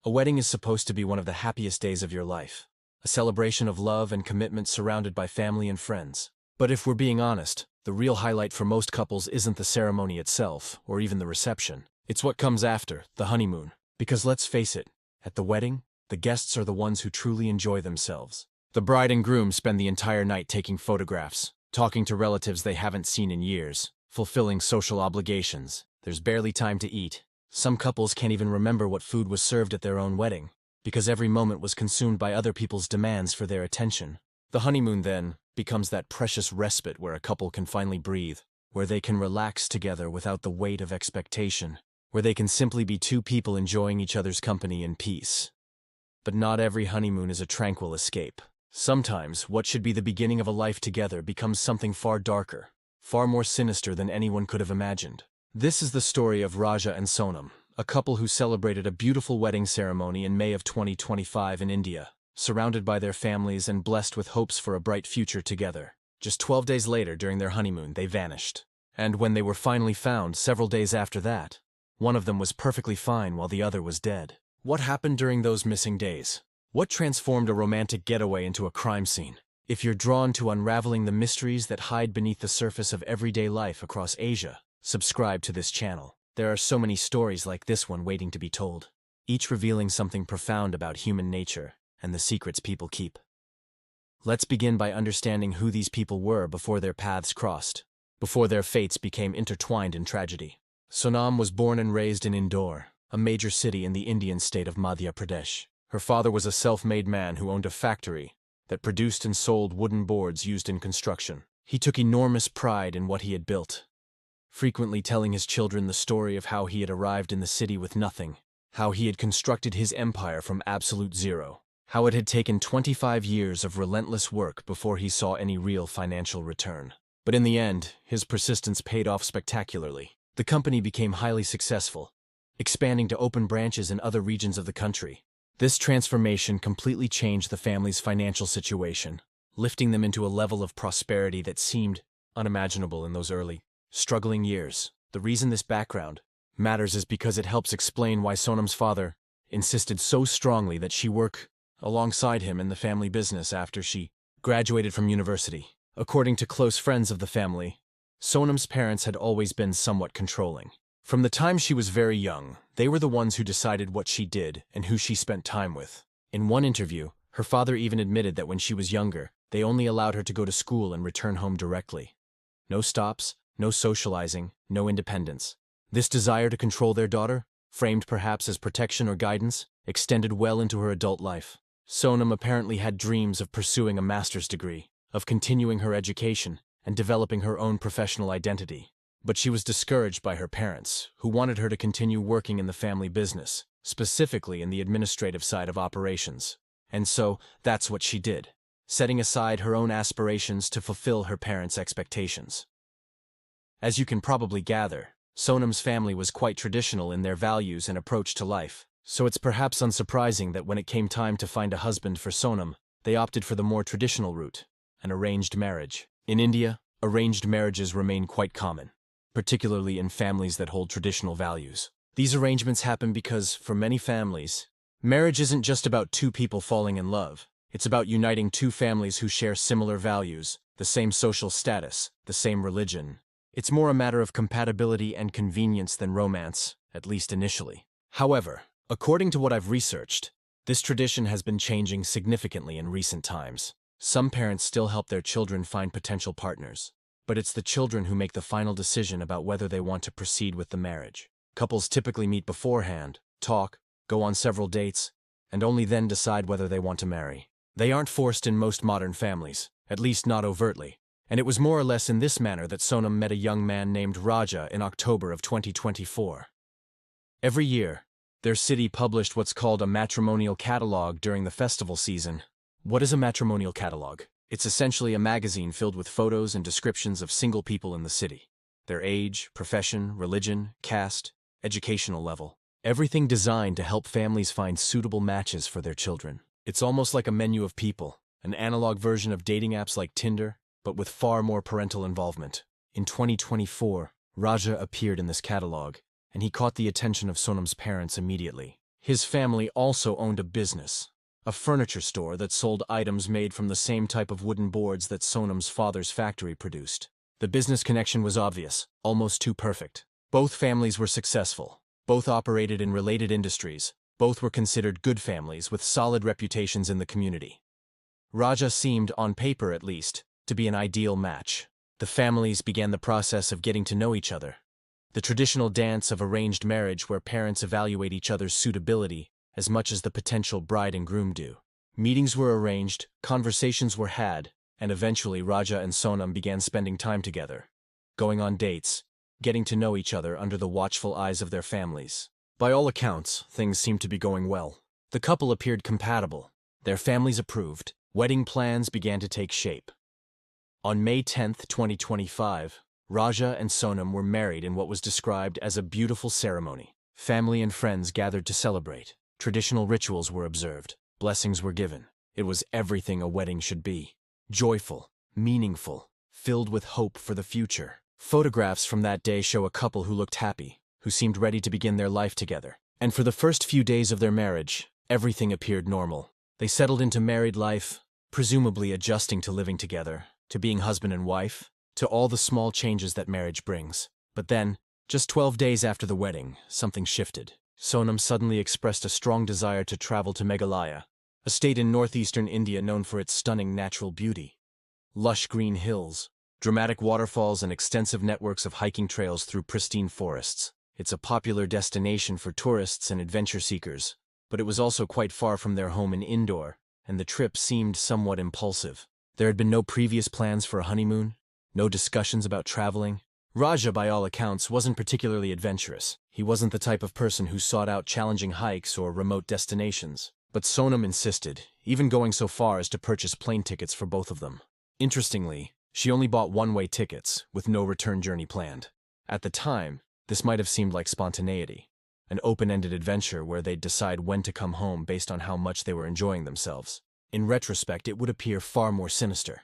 A wedding is supposed to be one of the happiest days of your life, a celebration of love and commitment surrounded by family and friends. But if we're being honest, the real highlight for most couples isn't the ceremony itself, or even the reception. It's what comes after, the honeymoon. Because let's face it, at the wedding, the guests are the ones who truly enjoy themselves. The bride and groom spend the entire night taking photographs, talking to relatives they haven't seen in years, fulfilling social obligations. There's barely time to eat. Some couples can't even remember what food was served at their own wedding, because every moment was consumed by other people's demands for their attention. The honeymoon, then, becomes that precious respite where a couple can finally breathe, where they can relax together without the weight of expectation, where they can simply be two people enjoying each other's company in peace. But not every honeymoon is a tranquil escape. Sometimes, what should be the beginning of a life together becomes something far darker, far more sinister than anyone could have imagined. This is the story of Raja and Sonam, a couple who celebrated a beautiful wedding ceremony in May of 2025 in India, surrounded by their families and blessed with hopes for a bright future together. Just 12 days later, during their honeymoon, they vanished. And when they were finally found, several days after that, one of them was perfectly fine while the other was dead. What happened during those missing days? What transformed a romantic getaway into a crime scene? If you're drawn to unraveling the mysteries that hide beneath the surface of everyday life across Asia, subscribe to this channel. There are so many stories like this one waiting to be told, each revealing something profound about human nature and the secrets people keep. Let's begin by understanding who these people were before their paths crossed, before their fates became intertwined in tragedy. Sonam was born and raised in Indore, a major city in the Indian state of Madhya Pradesh. Her father was a self-made man who owned a factory that produced and sold wooden boards used in construction. He took enormous pride in what he had built, frequently telling his children the story of how he had arrived in the city with nothing, how he had constructed his empire from absolute zero, how it had taken 25 years of relentless work before he saw any real financial return. But in the end, his persistence paid off spectacularly. The company became highly successful, expanding to open branches in other regions of the country. This transformation completely changed the family's financial situation, lifting them into a level of prosperity that seemed unimaginable in those early, struggling years. The reason this background matters is because it helps explain why Sonam's father insisted so strongly that she work alongside him in the family business after she graduated from university. According to close friends of the family, Sonam's parents had always been somewhat controlling. From the time she was very young, they were the ones who decided what she did and who she spent time with. In one interview, her father even admitted that when she was younger, they only allowed her to go to school and return home directly. No stops, no socializing, no independence. This desire to control their daughter, framed perhaps as protection or guidance, extended well into her adult life. Sonam apparently had dreams of pursuing a master's degree, of continuing her education, and developing her own professional identity. But she was discouraged by her parents, who wanted her to continue working in the family business, specifically in the administrative side of operations. And so, that's what she did, setting aside her own aspirations to fulfill her parents' expectations. As you can probably gather, Sonam's family was quite traditional in their values and approach to life, so it's perhaps unsurprising that when it came time to find a husband for Sonam, they opted for the more traditional route, an arranged marriage. In India, arranged marriages remain quite common, particularly in families that hold traditional values. These arrangements happen because, for many families, marriage isn't just about two people falling in love. It's about uniting two families who share similar values, the same social status, the same religion. It's more a matter of compatibility and convenience than romance, at least initially. However, according to what I've researched, this tradition has been changing significantly in recent times. Some parents still help their children find potential partners, but it's the children who make the final decision about whether they want to proceed with the marriage. Couples typically meet beforehand, talk, go on several dates, and only then decide whether they want to marry. They aren't forced in most modern families, at least not overtly, and it was more or less in this manner that Sonam met a young man named Raja in October of 2024. Every year, their city published what's called a matrimonial catalog during the festival season. What is a matrimonial catalog? It's essentially a magazine filled with photos and descriptions of single people in the city. Their age, profession, religion, caste, educational level. Everything designed to help families find suitable matches for their children. It's almost like a menu of people, an analog version of dating apps like Tinder, but with far more parental involvement. In 2024, Raja appeared in this catalog, and he caught the attention of Sonam's parents immediately. His family also owned a business, a furniture store that sold items made from the same type of wooden boards that Sonam's father's factory produced. The business connection was obvious, almost too perfect. Both families were successful. Both operated in related industries. Both were considered good families with solid reputations in the community. Raja seemed, on paper at least, to be an ideal match. The families began the process of getting to know each other. The traditional dance of arranged marriage where parents evaluate each other's suitability as much as the potential bride and groom do. Meetings were arranged, conversations were had, and eventually Raja and Sonam began spending time together, going on dates, getting to know each other under the watchful eyes of their families. By all accounts, things seemed to be going well. The couple appeared compatible. Their families approved. Wedding plans began to take shape. On May 10, 2025, Raja and Sonam were married in what was described as a beautiful ceremony. Family and friends gathered to celebrate. Traditional rituals were observed. Blessings were given. It was everything a wedding should be. Joyful, meaningful, filled with hope for the future. Photographs from that day show a couple who looked happy, who seemed ready to begin their life together. And for the first few days of their marriage, everything appeared normal. They settled into married life, presumably adjusting to living together, to being husband and wife, to all the small changes that marriage brings. But then, just 12 days after the wedding, something shifted. Sonam suddenly expressed a strong desire to travel to Meghalaya, a state in northeastern India known for its stunning natural beauty. Lush green hills, dramatic waterfalls, and extensive networks of hiking trails through pristine forests. It's a popular destination for tourists and adventure seekers, but it was also quite far from their home in Indore, and the trip seemed somewhat impulsive. There had been no previous plans for a honeymoon, no discussions about traveling. Raja, by all accounts, wasn't particularly adventurous. He wasn't the type of person who sought out challenging hikes or remote destinations. But Sonam insisted, even going so far as to purchase plane tickets for both of them. Interestingly, she only bought one-way tickets, with no return journey planned. At the time, this might have seemed like spontaneity, an open-ended adventure where they'd decide when to come home based on how much they were enjoying themselves. In retrospect, it would appear far more sinister.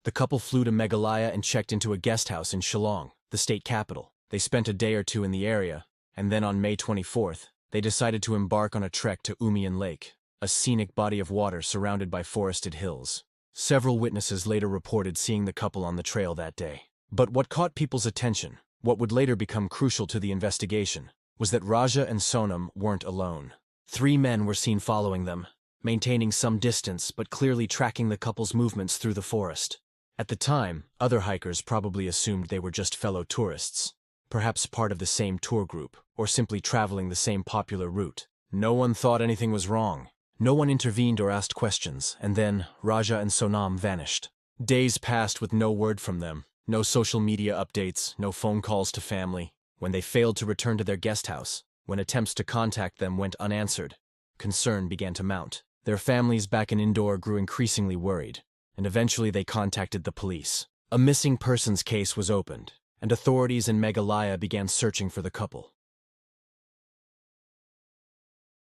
The couple flew to Meghalaya and checked into a guest house in Shillong, the state capital. They spent a day or two in the area, and then on May 24th, they decided to embark on a trek to Umian Lake, a scenic body of water surrounded by forested hills. Several witnesses later reported seeing the couple on the trail that day. But what caught people's attention, what would later become crucial to the investigation, was that Raja and Sonam weren't alone. 3 men were seen following them, maintaining some distance but clearly tracking the couple's movements through the forest. At the time, other hikers probably assumed they were just fellow tourists, perhaps part of the same tour group, or simply traveling the same popular route. No one thought anything was wrong. No one intervened or asked questions, and then Raja and Sonam vanished. Days passed with no word from them, no social media updates, no phone calls to family. When they failed to return to their guest house, when attempts to contact them went unanswered, concern began to mount. Their families back in Indore grew increasingly worried, and eventually they contacted the police. A missing persons case was opened, and authorities in Meghalaya began searching for the couple.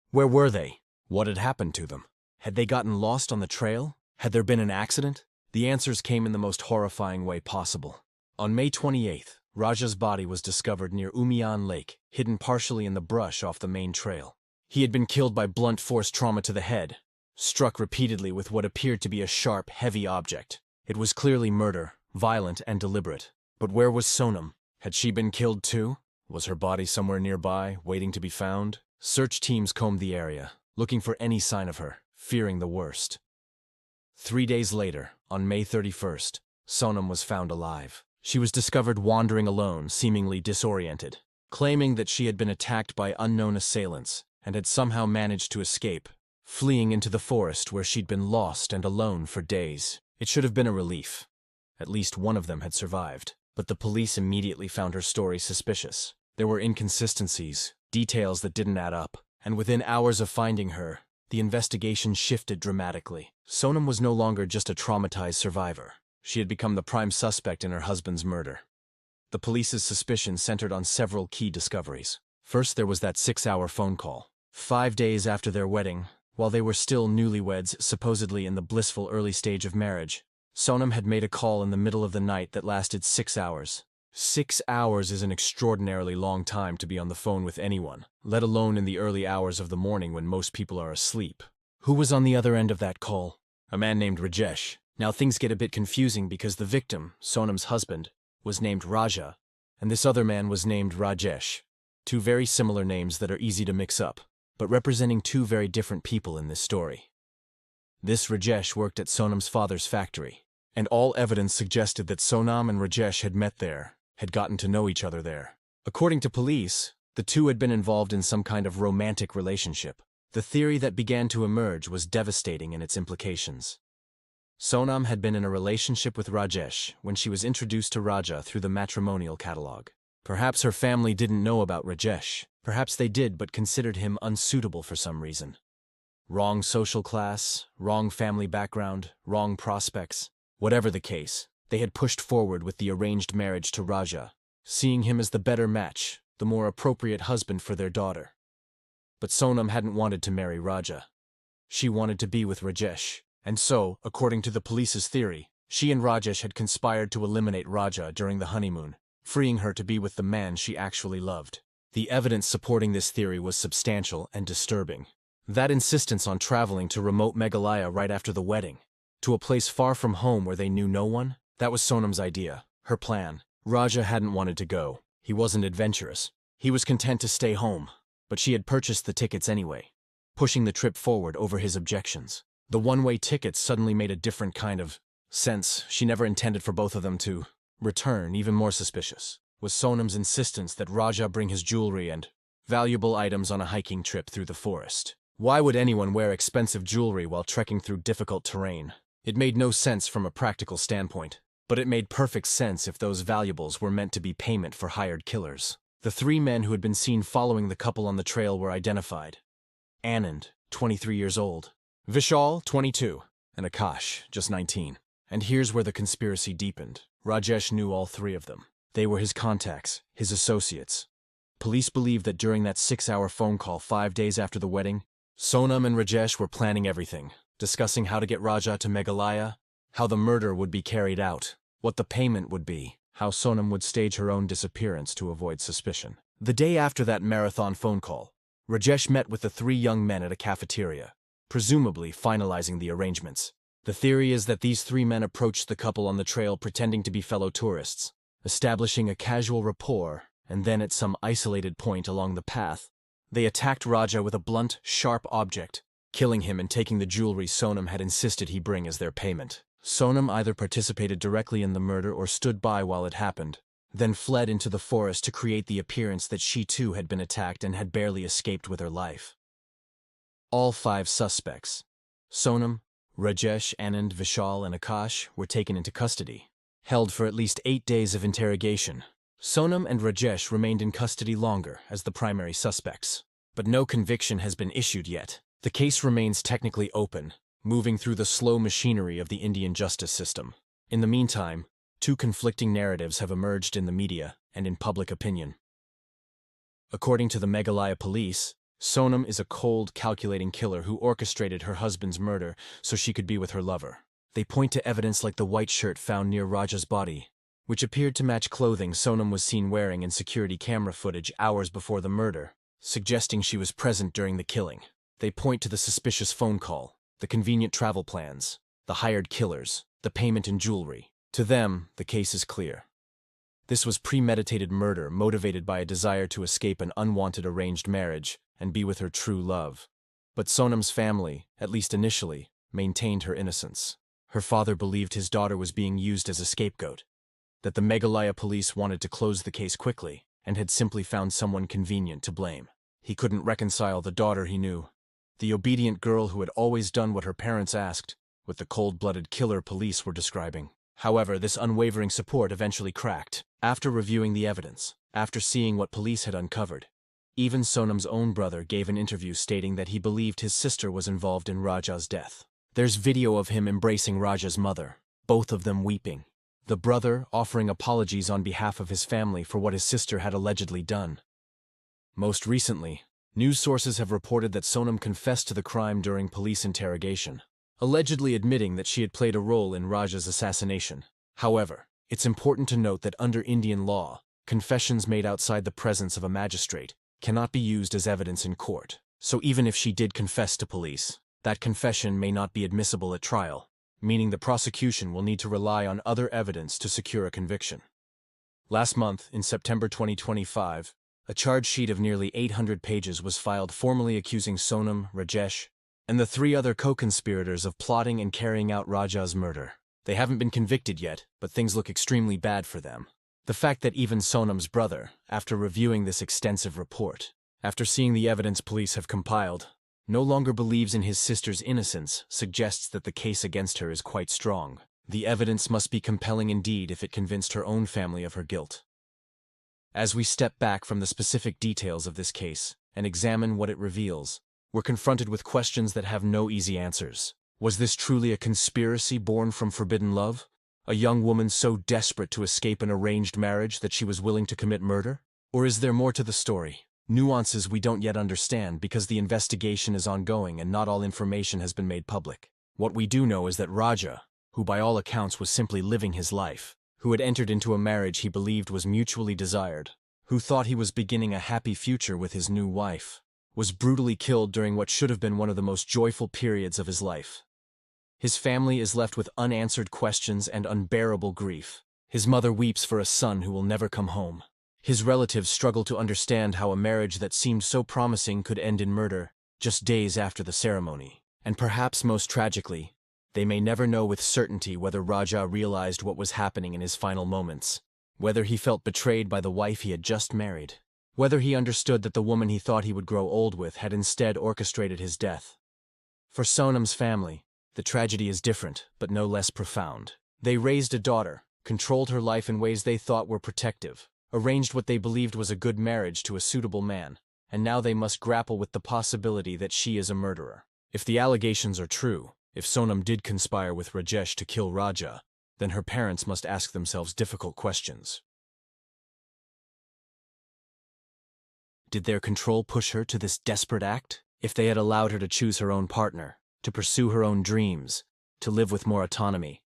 Where were they? What had happened to them? Had they gotten lost on the trail? Had there been an accident? The answers came in the most horrifying way possible. On May 28th, Raja's body was discovered near Umian Lake, hidden partially in the brush off the main trail. He had been killed by blunt force trauma to the head, struck repeatedly with what appeared to be a sharp, heavy object. It was clearly murder, violent and deliberate. But where was Sonam? Had she been killed too? Was her body somewhere nearby, waiting to be found? Search teams combed the area, looking for any sign of her, fearing the worst. 3 days later, on May 31st, Sonam was found alive. She was discovered wandering alone, seemingly disoriented, claiming that she had been attacked by unknown assailants and had somehow managed to escape, fleeing into the forest where she'd been lost and alone for days. It should have been a relief. At least one of them had survived, but the police immediately found her story suspicious. There were inconsistencies, details that didn't add up, and within hours of finding her, the investigation shifted dramatically. Sonam was no longer just a traumatized survivor. She had become the prime suspect in her husband's murder. The police's suspicion centered on several key discoveries. First, there was that 6-hour phone call. 5 days after their wedding, while they were still newlyweds, supposedly in the blissful early stage of marriage, Sonam had made a call in the middle of the night that lasted 6 hours. 6 hours is an extraordinarily long time to be on the phone with anyone, let alone in the early hours of the morning when most people are asleep. Who was on the other end of that call? A man named Rajesh. Now things get a bit confusing because the victim, Sonam's husband, was named Raja, and this other man was named Rajesh. Two very similar names that are easy to mix up, but representing two very different people in this story. This Rajesh worked at Sonam's father's factory, and all evidence suggested that Sonam and Rajesh had met there, had gotten to know each other there. According to police, the two had been involved in some kind of romantic relationship. The theory that began to emerge was devastating in its implications. Sonam had been in a relationship with Rajesh when she was introduced to Raja through the matrimonial catalog. Perhaps her family didn't know about Rajesh. Perhaps they did but considered him unsuitable for some reason. Wrong social class, wrong family background, wrong prospects. Whatever the case, they had pushed forward with the arranged marriage to Raja, seeing him as the better match, the more appropriate husband for their daughter. But Sonam hadn't wanted to marry Raja. She wanted to be with Rajesh, and so, according to the police's theory, she and Rajesh had conspired to eliminate Raja during the honeymoon, freeing her to be with the man she actually loved. The evidence supporting this theory was substantial and disturbing. That insistence on traveling to remote Meghalaya right after the wedding, to a place far from home where they knew no one, that was Sonam's idea, her plan. Raja hadn't wanted to go. He wasn't adventurous. He was content to stay home, but she had purchased the tickets anyway, pushing the trip forward over his objections. The one-way tickets suddenly made a different kind of sense. She never intended for both of them to return. Even more suspicious was Sonam's insistence that Raja bring his jewelry and valuable items on a hiking trip through the forest. Why would anyone wear expensive jewelry while trekking through difficult terrain? It made no sense from a practical standpoint, but it made perfect sense if those valuables were meant to be payment for hired killers. The three men who had been seen following the couple on the trail were identified. Anand, 23 years old, Vishal, 22, and Akash, just 19. And here's where the conspiracy deepened. Rajesh knew all three of them. They were his contacts, his associates. Police believed that during that 6-hour phone call 5 days after the wedding, Sonam and Rajesh were planning everything, discussing how to get Raja to Meghalaya, how the murder would be carried out, what the payment would be, how Sonam would stage her own disappearance to avoid suspicion. The day after that marathon phone call, Rajesh met with the three young men at a cafeteria, presumably finalizing the arrangements. The theory is that these three men approached the couple on the trail pretending to be fellow tourists, establishing a casual rapport, and then at some isolated point along the path, they attacked Raja with a blunt, sharp object, killing him and taking the jewelry Sonam had insisted he bring as their payment. Sonam either participated directly in the murder or stood by while it happened, then fled into the forest to create the appearance that she too had been attacked and had barely escaped with her life. All 5 suspects, Sonam, Rajesh, Anand, Vishal, and Akash, were taken into custody, held for at least 8 days of interrogation. Sonam and Rajesh remained in custody longer as the primary suspects, but no conviction has been issued yet. The case remains technically open, moving through the slow machinery of the Indian justice system. In the meantime, 2 conflicting narratives have emerged in the media and in public opinion. According to the Meghalaya police, Sonam is a cold, calculating killer who orchestrated her husband's murder so she could be with her lover. They point to evidence like the white shirt found near Raja's body, which appeared to match clothing Sonam was seen wearing in security camera footage hours before the murder, suggesting she was present during the killing. They point to the suspicious phone call, the convenient travel plans, the hired killers, the payment in jewelry. To them, the case is clear. This was premeditated murder motivated by a desire to escape an unwanted arranged marriage and be with her true love. But Sonam's family, at least initially, maintained her innocence. Her father believed his daughter was being used as a scapegoat, that the Meghalaya police wanted to close the case quickly and had simply found someone convenient to blame. He couldn't reconcile the daughter he knew, the obedient girl who had always done what her parents asked, with the cold-blooded killer police were describing. However, this unwavering support eventually cracked. After reviewing the evidence, after seeing what police had uncovered, even Sonam's own brother gave an interview stating that he believed his sister was involved in Raja's death. There's video of him embracing Raja's mother, both of them weeping. The brother offering apologies on behalf of his family for what his sister had allegedly done. Most recently, news sources have reported that Sonam confessed to the crime during police interrogation, allegedly admitting that she had played a role in Raja's assassination. However, It's important to note that under Indian law, confessions made outside the presence of a magistrate cannot be used as evidence in court. So even if she did confess to police, that confession may not be admissible at trial, meaning the prosecution will need to rely on other evidence to secure a conviction. Last month, in September 2025, a charge sheet of nearly 800 pages was filed formally accusing Sonam, Rajesh, and the 3 other co-conspirators of plotting and carrying out Raja's murder. They haven't been convicted yet, but things look extremely bad for them. The fact that even Sonam's brother, after reviewing this extensive report, after seeing the evidence police have compiled, no longer believes in his sister's innocence suggests that the case against her is quite strong. The evidence must be compelling indeed if it convinced her own family of her guilt. As we step back from the specific details of this case and examine what it reveals, we're confronted with questions that have no easy answers. Was this truly a conspiracy born from forbidden love? A young woman so desperate to escape an arranged marriage that she was willing to commit murder? Or is there more to the story? Nuances we don't yet understand because the investigation is ongoing and not all information has been made public. What we do know is that Raja, who by all accounts was simply living his life, who had entered into a marriage he believed was mutually desired, who thought he was beginning a happy future with his new wife, was brutally killed during what should have been one of the most joyful periods of his life. His family is left with unanswered questions and unbearable grief. His mother weeps for a son who will never come home. His relatives struggle to understand how a marriage that seemed so promising could end in murder just days after the ceremony. And perhaps most tragically, they may never know with certainty whether Raja realized what was happening in his final moments, whether he felt betrayed by the wife he had just married, whether he understood that the woman he thought he would grow old with had instead orchestrated his death. For Sonam's family, the tragedy is different, but no less profound. They raised a daughter, controlled her life in ways they thought were protective, arranged what they believed was a good marriage to a suitable man, and now they must grapple with the possibility that she is a murderer. If the allegations are true, if Sonam did conspire with Rajesh to kill Raja, then her parents must ask themselves difficult questions. Did their control push her to this desperate act? If they had allowed her to choose her own partner, to pursue her own dreams, to live with more autonomy,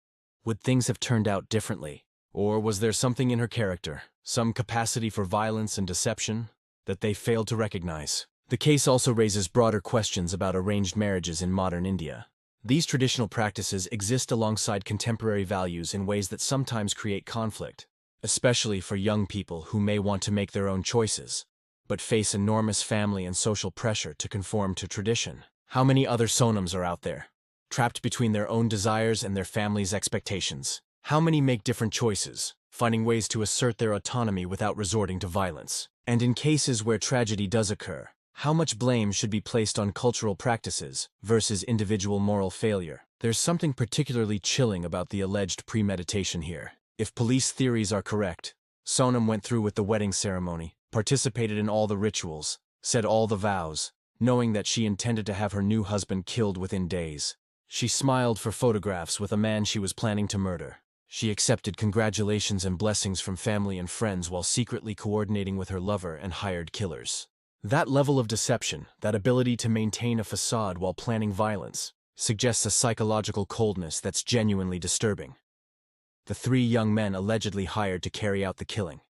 would things have turned out differently? Or was there something in her character, some capacity for violence and deception, that they failed to recognize? The case also raises broader questions about arranged marriages in modern India. These traditional practices exist alongside contemporary values in ways that sometimes create conflict, especially for young people who may want to make their own choices, but face enormous family and social pressure to conform to tradition. How many other Sonams are out there, trapped between their own desires and their family's expectations? How many make different choices, finding ways to assert their autonomy without resorting to violence? And in cases where tragedy does occur, how much blame should be placed on cultural practices versus individual moral failure? There's something particularly chilling about the alleged premeditation here. If police theories are correct, Sonam went through with the wedding ceremony, participated in all the rituals, said all the vows, knowing that she intended to have her new husband killed within days. She smiled for photographs with a man she was planning to murder. She accepted congratulations and blessings from family and friends while secretly coordinating with her lover and hired killers. That level of deception, that ability to maintain a facade while planning violence, suggests a psychological coldness that's genuinely disturbing. The 3 young men allegedly hired to carry out the killing,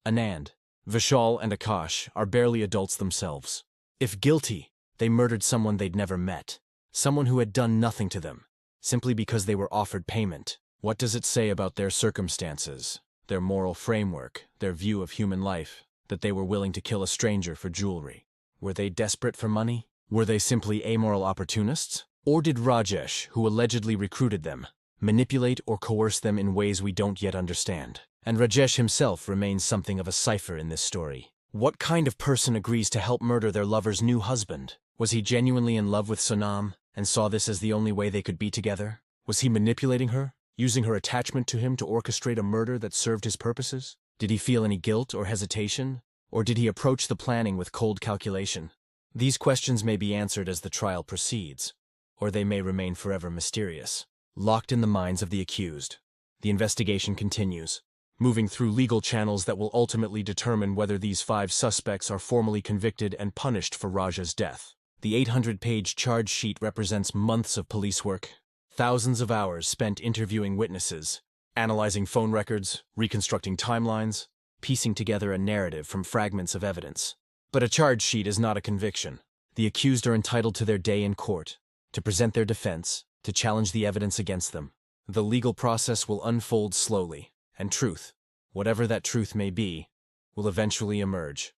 Anand, Vishal and Akash, are barely adults themselves. If guilty, they murdered someone they'd never met, someone who had done nothing to them, simply because they were offered payment. What does it say about their circumstances, their moral framework, their view of human life, that they were willing to kill a stranger for jewelry? Were they desperate for money? Were they simply amoral opportunists? Or did Rajesh, who allegedly recruited them, manipulate or coerce them in ways we don't yet understand? And Rajesh himself remains something of a cipher in this story. What kind of person agrees to help murder their lover's new husband? Was he genuinely in love with Sonam and saw this as the only way they could be together? Was he manipulating her, using her attachment to him to orchestrate a murder that served his purposes? Did he feel any guilt or hesitation? Or did he approach the planning with cold calculation? These questions may be answered as the trial proceeds, or they may remain forever mysterious, locked in the minds of the accused. The investigation continues, moving through legal channels that will ultimately determine whether these 5 suspects are formally convicted and punished for Raja's death. The 800-page charge sheet represents months of police work, thousands of hours spent interviewing witnesses, analyzing phone records, reconstructing timelines, piecing together a narrative from fragments of evidence. But a charge sheet is not a conviction. The accused are entitled to their day in court, to present their defense, to challenge the evidence against them. The legal process will unfold slowly, and truth, whatever that truth may be, will eventually emerge.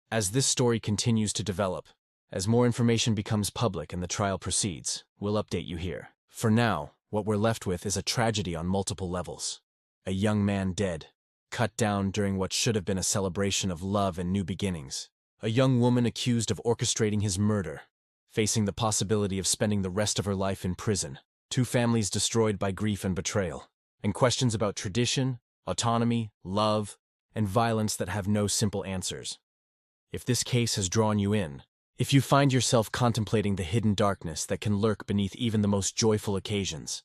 As this story continues to develop, as more information becomes public and the trial proceeds, we'll update you here. For now, what we're left with is a tragedy on multiple levels. A young man dead, cut down during what should have been a celebration of love and new beginnings. A young woman accused of orchestrating his murder, facing the possibility of spending the rest of her life in prison. Two families destroyed by grief and betrayal, and questions about tradition, autonomy, love, and violence that have no simple answers. If this case has drawn you in, if you find yourself contemplating the hidden darkness that can lurk beneath even the most joyful occasions,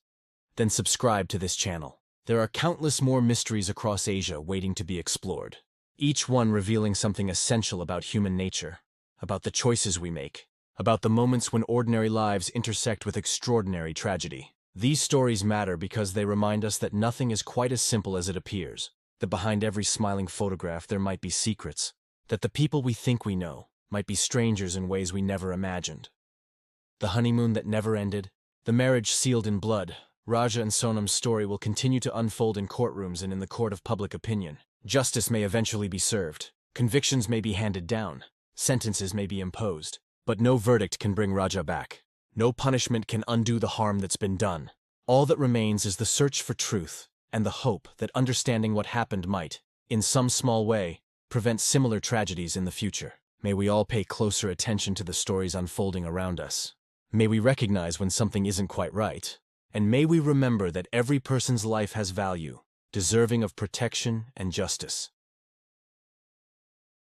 then subscribe to this channel. There are countless more mysteries across Asia waiting to be explored, each one revealing something essential about human nature, about the choices we make, about the moments when ordinary lives intersect with extraordinary tragedy. These stories matter because they remind us that nothing is quite as simple as it appears, that behind every smiling photograph there might be secrets, that the people we think we know might be strangers in ways we never imagined. The honeymoon that never ended, the marriage sealed in blood. Raja and Sonam's story will continue to unfold in courtrooms and in the court of public opinion. Justice may eventually be served, convictions may be handed down, sentences may be imposed, but no verdict can bring Raja back. No punishment can undo the harm that's been done. All that remains is the search for truth and the hope that understanding what happened might, in some small way, prevent similar tragedies in the future. May we all pay closer attention to the stories unfolding around us. May we recognize when something isn't quite right. And may we remember that every person's life has value, deserving of protection and justice.